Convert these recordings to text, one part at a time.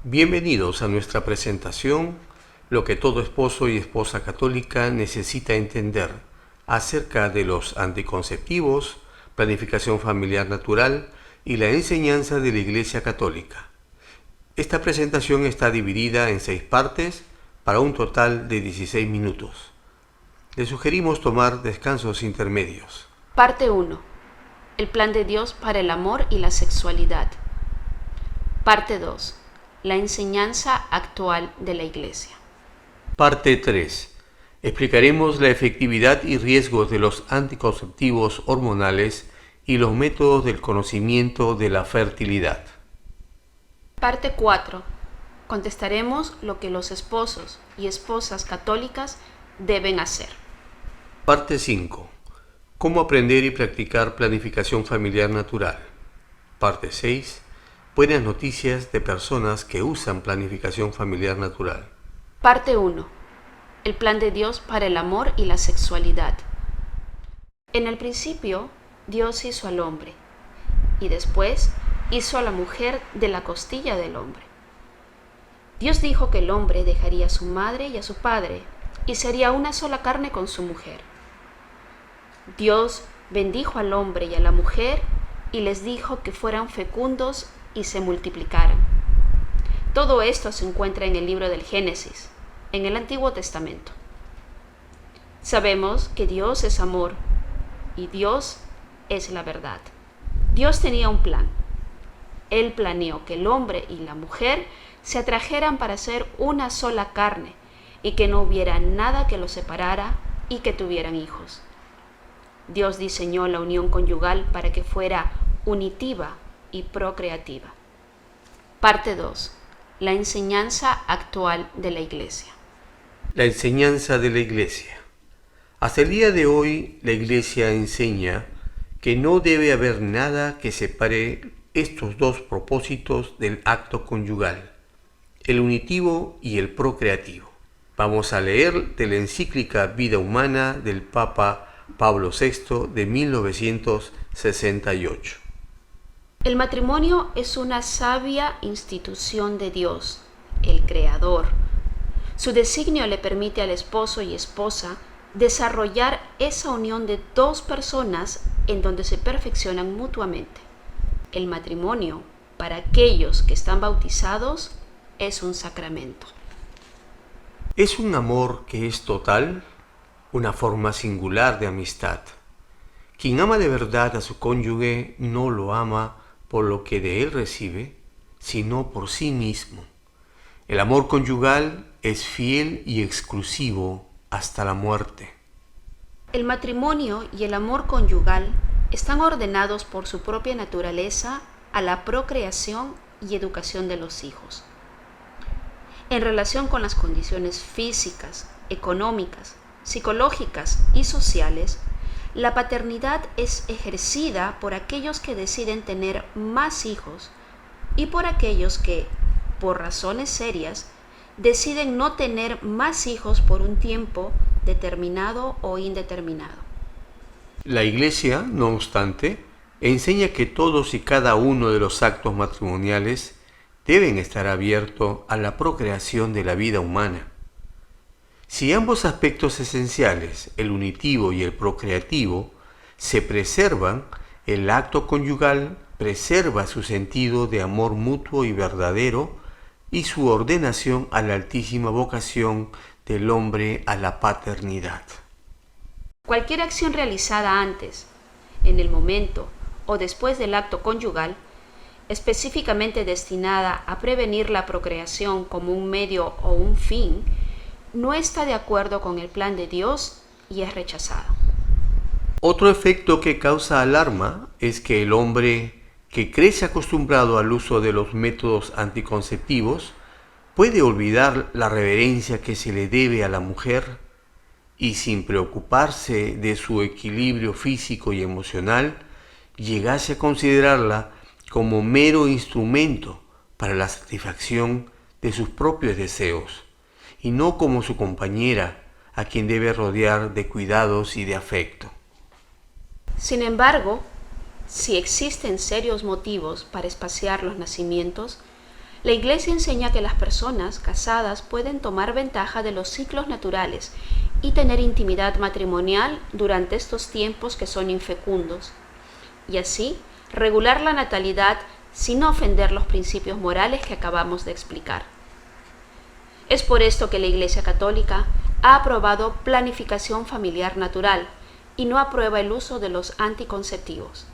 Bienvenidos a nuestra presentación, lo que todo esposo y esposa católica necesita entender acerca de los anticonceptivos, planificación familiar natural y la enseñanza de la Iglesia Católica. Esta presentación está dividida en 6 partes para un total de 16 minutos. Le sugerimos tomar descansos intermedios. Parte 1. El plan de Dios para el amor y la sexualidad. Parte 2. La enseñanza actual de la Iglesia. Parte 3. Explicaremos la efectividad y riesgos de los anticonceptivos hormonales y los métodos del conocimiento de la fertilidad. Parte 4. Contestaremos lo que los esposos y esposas católicas deben hacer. Parte 5. Cómo aprender y practicar planificación familiar natural. Parte 6. Buenas noticias de personas que usan planificación familiar natural. Parte 1. El plan de Dios para el amor y la sexualidad. En el principio, Dios hizo al hombre y después hizo a la mujer de la costilla del hombre. Dios dijo que el hombre dejaría a su madre y a su padre y sería una sola carne con su mujer. Dios bendijo al hombre y a la mujer y les dijo que fueran fecundos y se multiplicaran. Todo esto se encuentra en el libro del Génesis, en el Antiguo Testamento. Sabemos que Dios es amor y Dios es la verdad. Dios tenía un plan. Él planeó que el hombre y la mujer se atrajeran para ser una sola carne y que no hubiera nada que los separara y que tuvieran hijos. Dios diseñó la unión conyugal para que fuera unitiva y procreativa. Parte 2. La enseñanza actual de la Iglesia. La enseñanza de la Iglesia. Hasta el día de hoy, la Iglesia enseña que no debe haber nada que separe estos dos propósitos del acto conyugal, el unitivo y el procreativo. Vamos a leer de la encíclica Vida Humana del Papa Pablo VI de 1968. El matrimonio es una sabia institución de Dios, el Creador. Su designio le permite al esposo y esposa desarrollar esa unión de dos personas en donde se perfeccionan mutuamente. El matrimonio, para aquellos que están bautizados, es un sacramento. Es un amor que es total, una forma singular de amistad. Quien ama de verdad a su cónyuge no lo ama por lo que de él recibe, sino por sí mismo. El amor conyugal es fiel y exclusivo hasta la muerte. El matrimonio y el amor conyugal están ordenados por su propia naturaleza a la procreación y educación de los hijos. En relación con las condiciones físicas, económicas, psicológicas y sociales, la paternidad es ejercida por aquellos que deciden tener más hijos y por aquellos que, por razones serias, deciden no tener más hijos por un tiempo determinado o indeterminado. La Iglesia, no obstante, enseña que todos y cada uno de los actos matrimoniales deben estar abiertos a la procreación de la vida humana. Si ambos aspectos esenciales, el unitivo y el procreativo, se preservan, el acto conyugal preserva su sentido de amor mutuo y verdadero y su ordenación a la altísima vocación del hombre a la paternidad. Cualquier acción realizada antes, en el momento o después del acto conyugal, específicamente destinada a prevenir la procreación como un medio o un fin, no está de acuerdo con el plan de Dios y es rechazado. Otro efecto que causa alarma es que el hombre que crece acostumbrado al uso de los métodos anticonceptivos puede olvidar la reverencia que se le debe a la mujer y, sin preocuparse de su equilibrio físico y emocional, llegase a considerarla como mero instrumento para la satisfacción de sus propios deseos, y no como su compañera, a quien debe rodear de cuidados y de afecto. Sin embargo, si existen serios motivos para espaciar los nacimientos, La Iglesia enseña que las personas casadas pueden tomar ventaja de los ciclos naturales y tener intimidad matrimonial durante estos tiempos que son infecundos, y así regular la natalidad sin ofender los principios morales que acabamos de explicar. Es por esto que la Iglesia Católica ha aprobado planificación familiar natural y no aprueba el uso de los anticonceptivos.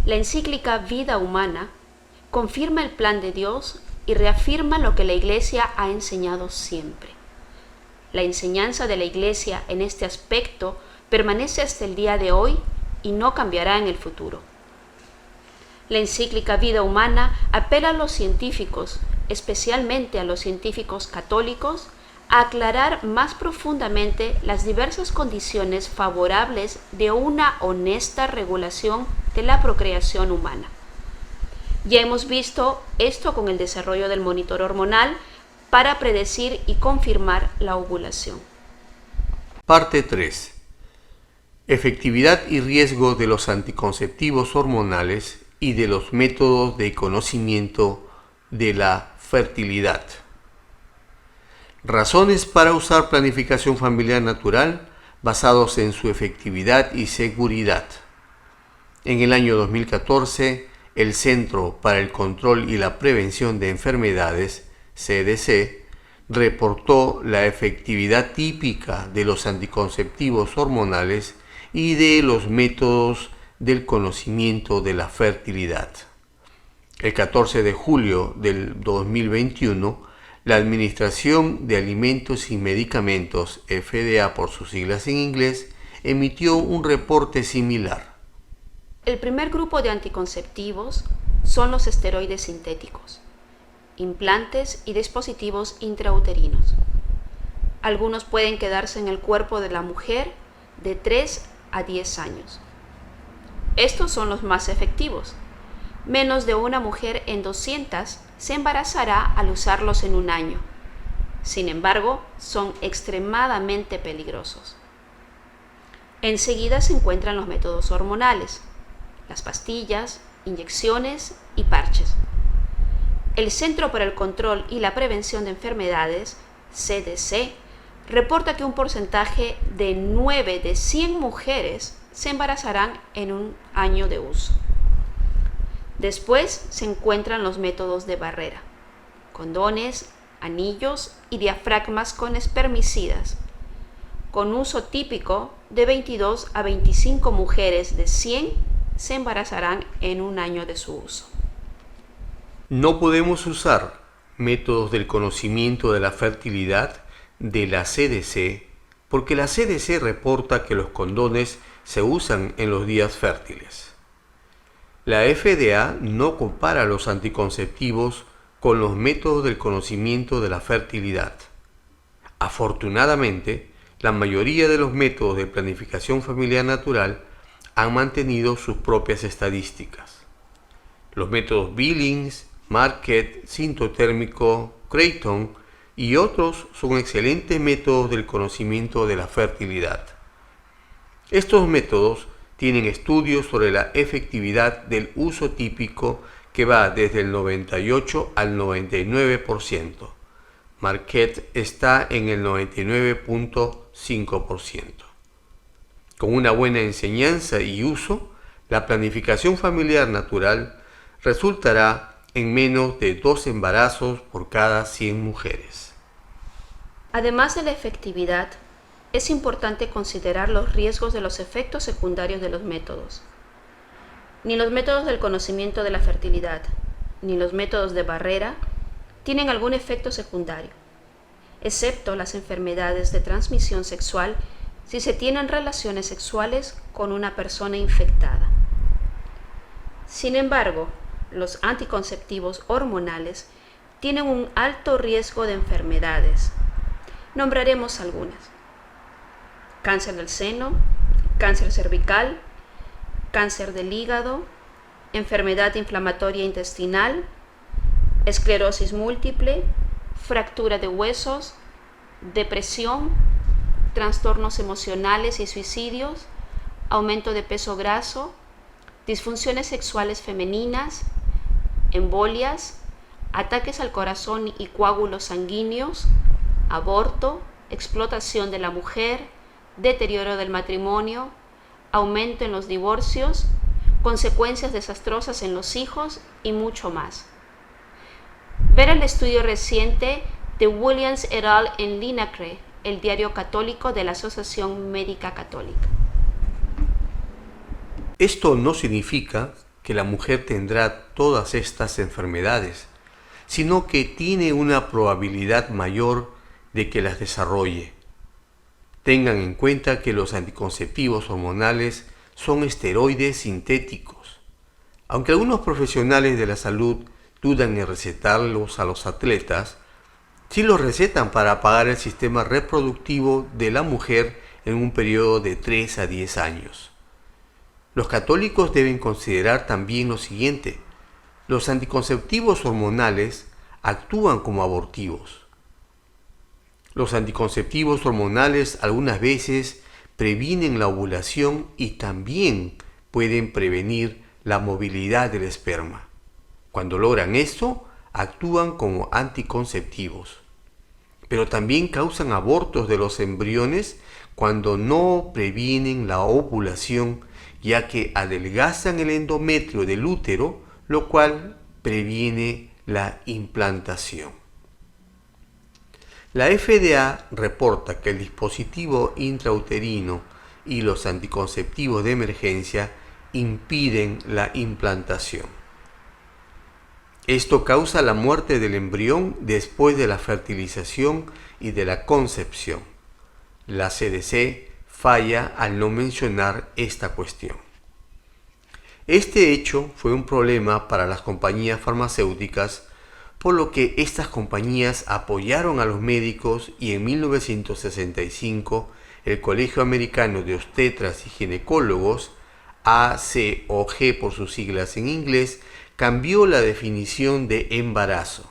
La encíclica Vida Humana confirma el plan de Dios y reafirma lo que la Iglesia ha enseñado siempre. La enseñanza de la Iglesia en este aspecto permanece hasta el día de hoy y no cambiará en el futuro. La encíclica Vida Humana apela a los científicos, especialmente a los científicos católicos, a aclarar más profundamente las diversas condiciones favorables de una honesta regulación de la procreación humana. Ya hemos visto esto con el desarrollo del monitor hormonal para predecir y confirmar la ovulación. Parte 3. Efectividad y riesgo de los anticonceptivos hormonales y de los métodos de conocimiento de la fertilidad. Razones para usar planificación familiar natural basados en su efectividad y seguridad. En el año 2014, el Centro para el Control y la Prevención de Enfermedades, CDC, reportó la efectividad típica de los anticonceptivos hormonales y de los métodos del conocimiento de la fertilidad. El 14 de julio del 2021, la Administración de Alimentos y Medicamentos, FDA por sus siglas en inglés, emitió un reporte similar. El primer grupo de anticonceptivos son los esteroides sintéticos, implantes y dispositivos intrauterinos. Algunos pueden quedarse en el cuerpo de la mujer de 3 a 10 años. Estos son los más efectivos. Menos de una mujer en 200 se embarazará al usarlos en un año. Sin embargo, son extremadamente peligrosos. Enseguida se encuentran los métodos hormonales, las pastillas, inyecciones y parches. El Centro para el Control y la Prevención de Enfermedades, CDC, reporta que un porcentaje de 9 de 100 mujeres se embarazarán en un año de uso. Después se encuentran los métodos de barrera, condones, anillos y diafragmas con espermicidas, con uso típico de 22 a 25 mujeres de 100 se embarazarán en un año de su uso. No podemos usar métodos del conocimiento de la fertilidad de la CDC porque la CDC reporta que los condones se usan en los días fértiles. La FDA no compara los anticonceptivos con los métodos del conocimiento de la fertilidad. Afortunadamente, la mayoría de los métodos de planificación familiar natural han mantenido sus propias estadísticas. Los métodos Billings, Marquette, sintotérmico, Creighton y otros son excelentes métodos del conocimiento de la fertilidad. Estos métodos tienen estudios sobre la efectividad del uso típico que va desde el 98 al 99%. Marquette está en el 99.5%. Con una buena enseñanza y uso, la planificación familiar natural resultará en menos de 2 embarazos por cada 100 mujeres. Además de la efectividad, es importante considerar los riesgos de los efectos secundarios de los métodos. Ni los métodos del conocimiento de la fertilidad, ni los métodos de barrera tienen algún efecto secundario, excepto las enfermedades de transmisión sexual si se tienen relaciones sexuales con una persona infectada. Sin embargo, los anticonceptivos hormonales tienen un alto riesgo de enfermedades. Nombraremos algunas: cáncer del seno, cáncer cervical, cáncer del hígado, enfermedad inflamatoria intestinal, esclerosis múltiple, fractura de huesos, depresión, trastornos emocionales y suicidios, aumento de peso graso, disfunciones sexuales femeninas, embolias, ataques al corazón y coágulos sanguíneos, aborto, explotación de la mujer, deterioro del matrimonio, aumento en los divorcios, consecuencias desastrosas en los hijos y mucho más. Ver el estudio reciente de Williams et al. En Linacre, el diario católico de la Asociación Médica Católica. Esto no significa que la mujer tendrá todas estas enfermedades, sino que tiene una probabilidad mayor de que las desarrolle. Tengan en cuenta que los anticonceptivos hormonales son esteroides sintéticos. Aunque algunos profesionales de la salud dudan en recetarlos a los atletas, sí los recetan para apagar el sistema reproductivo de la mujer en un periodo de 3 a 10 años. Los católicos deben considerar también lo siguiente: los anticonceptivos hormonales actúan como abortivos. Los anticonceptivos hormonales algunas veces previenen la ovulación y también pueden prevenir la movilidad del esperma. Cuando logran esto, actúan como anticonceptivos. Pero también causan abortos de los embriones cuando no previenen la ovulación, ya que adelgazan el endometrio del útero, lo cual previene la implantación. La FDA reporta que el dispositivo intrauterino y los anticonceptivos de emergencia impiden la implantación. Esto causa la muerte del embrión después de la fertilización y de la concepción. La CDC falla al no mencionar esta cuestión. Este hecho fue un problema para las compañías farmacéuticas, por lo que estas compañías apoyaron a los médicos y en 1965 el Colegio Americano de Obstetras y Ginecólogos, ACOG por sus siglas en inglés, cambió la definición de embarazo.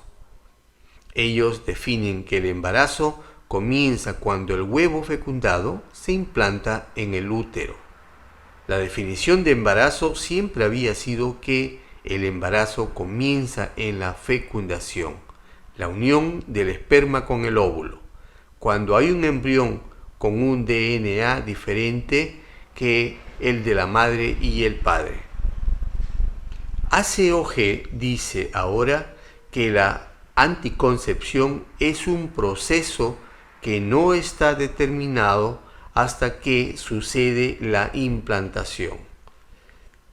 Ellos definen que el embarazo comienza cuando el huevo fecundado se implanta en el útero. La definición de embarazo siempre había sido que el embarazo comienza en la fecundación, la unión del esperma con el óvulo, cuando hay un embrión con un DNA diferente que el de la madre y el padre. ACOG dice ahora que la anticoncepción es un proceso que no está determinado hasta que sucede la implantación.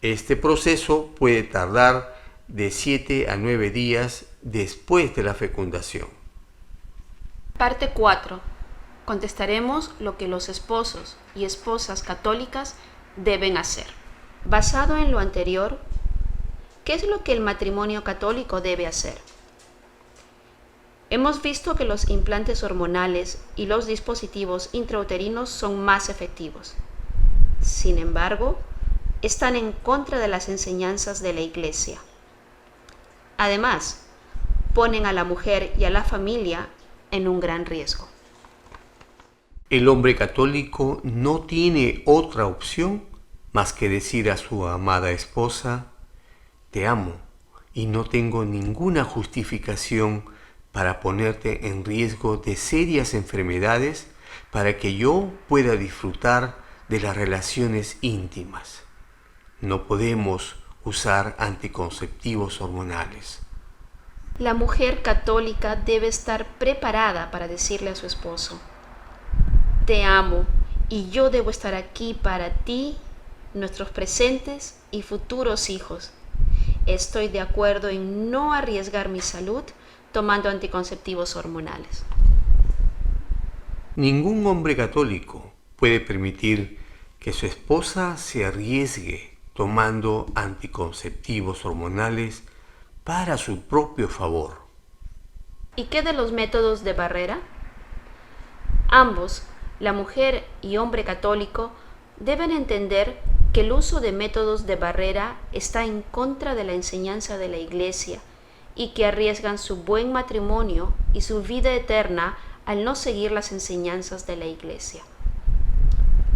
Este proceso puede tardar de 7 a 9 días después de la fecundación. Parte 4. Contestaremos lo que los esposos y esposas católicas deben hacer. Basado en lo anterior, ¿qué es lo que el matrimonio católico debe hacer? Hemos visto que los implantes hormonales y los dispositivos intrauterinos son más efectivos. Sin embargo, están en contra de las enseñanzas de la Iglesia. Además, ponen a la mujer y a la familia en un gran riesgo. El hombre católico no tiene otra opción más que decir a su amada esposa: te amo y no tengo ninguna justificación para ponerte en riesgo de serias enfermedades para que yo pueda disfrutar de las relaciones íntimas. No podemos usar anticonceptivos hormonales. La mujer católica debe estar preparada para decirle a su esposo: te amo y yo debo estar aquí para ti, nuestros presentes y futuros hijos. Estoy de acuerdo en no arriesgar mi salud tomando anticonceptivos hormonales. Ningún hombre católico puede permitir que su esposa se arriesgue tomando anticonceptivos hormonales para su propio favor. ¿Y qué de los métodos de barrera? Ambos, la mujer y hombre católico, deben entender que el uso de métodos de barrera está en contra de la enseñanza de la Iglesia y que arriesgan su buen matrimonio y su vida eterna al no seguir las enseñanzas de la Iglesia.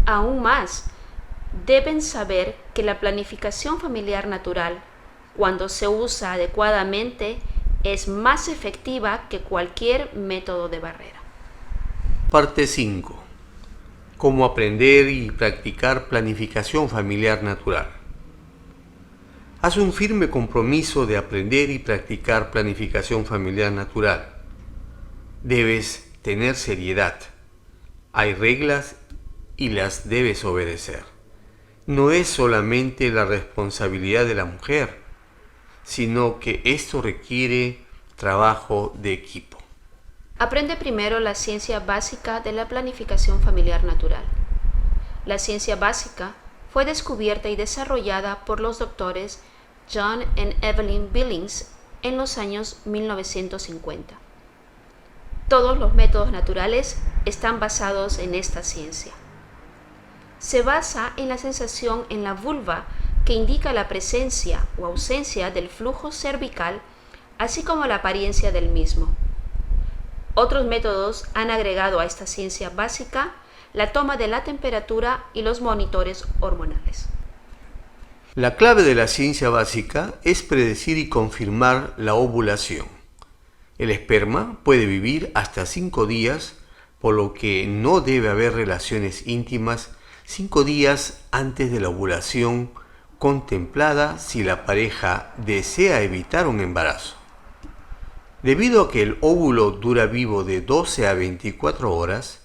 Aún más, deben saber que la planificación familiar natural, cuando se usa adecuadamente, es más efectiva que cualquier método de barrera. Parte 5. Cómo aprender y practicar planificación familiar natural. Haz un firme compromiso de aprender y practicar planificación familiar natural. Debes tener seriedad. Hay reglas y las debes obedecer. No es solamente la responsabilidad de la mujer, sino que esto requiere trabajo de equipo. Aprende primero la ciencia básica de la planificación familiar natural. La ciencia básica fue descubierta y desarrollada por los doctores John y Evelyn Billings en los años 1950. Todos los métodos naturales están basados en esta ciencia. Se basa en la sensación en la vulva que indica la presencia o ausencia del flujo cervical, así como la apariencia del mismo. Otros métodos han agregado a esta ciencia básica la toma de la temperatura y los monitores hormonales. La clave de la ciencia básica es predecir y confirmar la ovulación. El esperma puede vivir hasta 5 días, por lo que no debe haber relaciones íntimas 5 días antes de la ovulación contemplada si la pareja desea evitar un embarazo. Debido a que el óvulo dura vivo de 12 a 24 horas,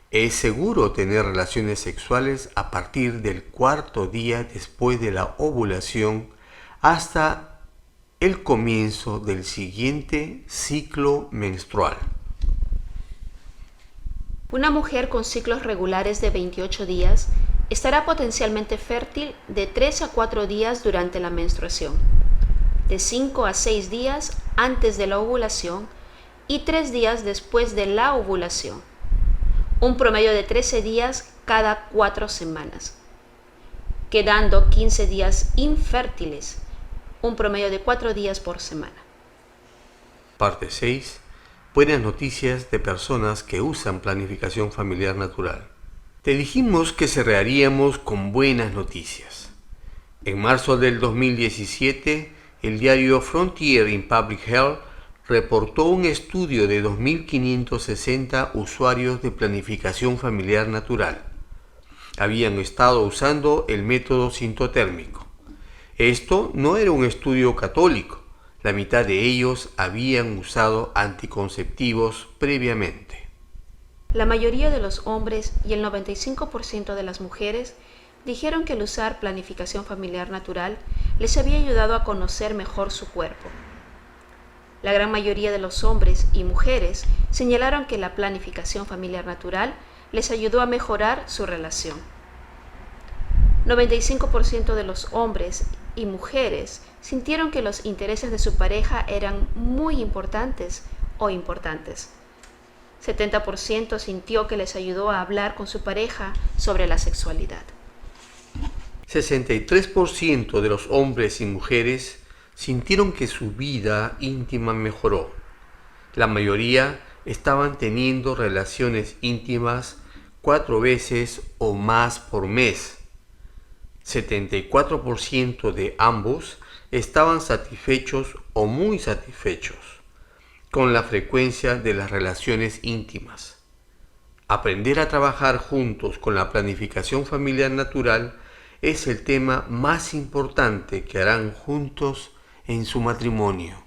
es seguro tener relaciones sexuales a partir del 4.º día después de la ovulación hasta el comienzo del siguiente ciclo menstrual. Una mujer con ciclos regulares de 28 días estará potencialmente fértil de 3 a 4 días durante la menstruación, de 5 a 6 días antes de la ovulación y 3 días después de la ovulación, un promedio de 13 días cada 4 semanas, quedando 15 días infértiles, un promedio de 4 días por semana. Parte 6. Buenas noticias de personas que usan planificación familiar natural. Te dijimos que cerraríamos con buenas noticias. En marzo del 2017, el diario Frontier in Public Health reportó un estudio de 2.560 usuarios de planificación familiar natural. Habían estado usando el método sintotérmico. Esto no era un estudio católico. La mitad de ellos habían usado anticonceptivos previamente. La mayoría de los hombres y el 95% de las mujeres dijeron que el usar planificación familiar natural les había ayudado a conocer mejor su cuerpo. La gran mayoría de los hombres y mujeres señalaron que la planificación familiar natural les ayudó a mejorar su relación. 95% de los hombres y mujeres sintieron que los intereses de su pareja eran muy importantes o importantes. 70% sintió que les ayudó a hablar con su pareja sobre la sexualidad. 63% de los hombres y mujeres sintieron que su vida íntima mejoró. La mayoría estaban teniendo relaciones íntimas 4 veces o más por mes. 74% de ambos estaban satisfechos o muy satisfechos con la frecuencia de las relaciones íntimas. Aprender a trabajar juntos con la planificación familiar natural es el tema más importante que harán juntos en su matrimonio.